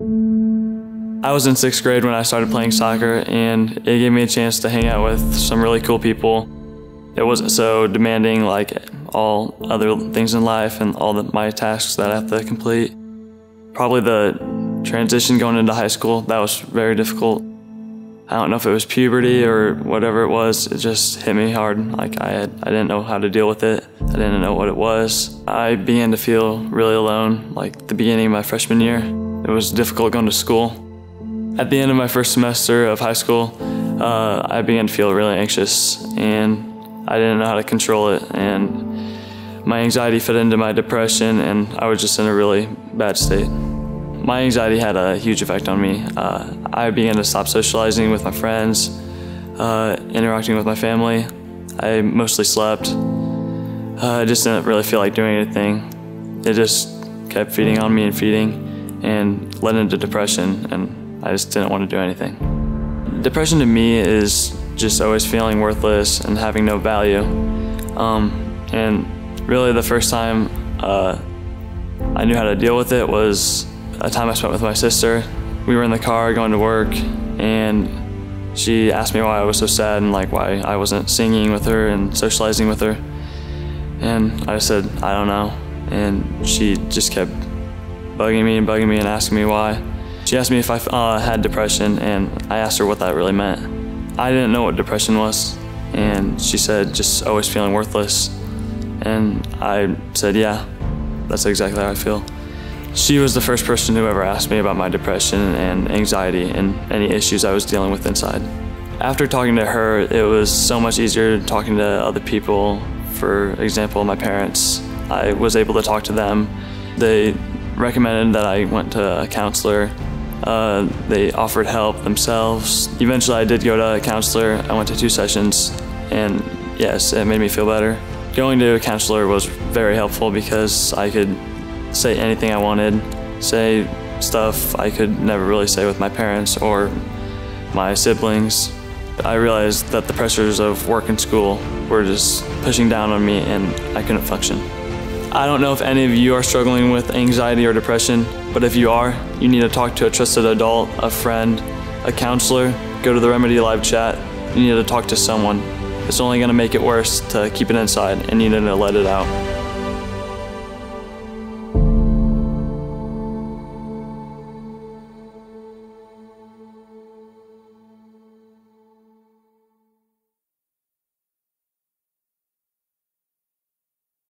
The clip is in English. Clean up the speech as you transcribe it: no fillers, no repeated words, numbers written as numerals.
I was in 6th grade when I started playing soccer, and it gave me a chance to hang out with some really cool people. It wasn't so demanding like all other things in life and all my tasks that I have to complete. Probably the transition going into high school, that was very difficult. I don't know if it was puberty or whatever it was, it just hit me hard. Like I didn't know how to deal with it. I didn't know what it was. I began to feel really alone, like the beginning of my freshman year. It was difficult going to school. At the end of my first semester of high school, I began to feel really anxious, and I didn't know how to control it, and my anxiety fed into my depression, and I was just in a really bad state. My anxiety had a huge effect on me. I began to stop socializing with my friends, interacting with my family. I mostly slept. I just didn't really feel like doing anything. It just kept feeding on me and led into depression, and I just didn't want to do anything. Depression to me is just always feeling worthless and having no value. And really the first time I knew how to deal with it was a time I spent with my sister. We were in the car going to work, and she asked me why I was so sad and like why I wasn't singing with her and socializing with her. And I said, I don't know. And she just kept bugging me and asking me why. She asked me if I had depression, and I asked her what that really meant. I didn't know what depression was, and she said just always feeling worthless. And I said, yeah, that's exactly how I feel. She was the first person who ever asked me about my depression and anxiety and any issues I was dealing with inside. After talking to her, it was so much easier talking to other people. For example, my parents. I was able to talk to them. They recommended that I went to a counselor. They offered help themselves. Eventually I did go to a counselor. I went to 2 sessions, and yes, it made me feel better. Going to a counselor was very helpful because I could say anything I wanted, say stuff I could never really say with my parents or my siblings. I realized that the pressures of work and school were just pushing down on me, and I couldn't function. I don't know if any of you are struggling with anxiety or depression, but if you are, you need to talk to a trusted adult, a friend, a counselor. Go to the remedylive chat. You need to talk to someone. It's only going to make it worse to keep it inside, and you need to let it out.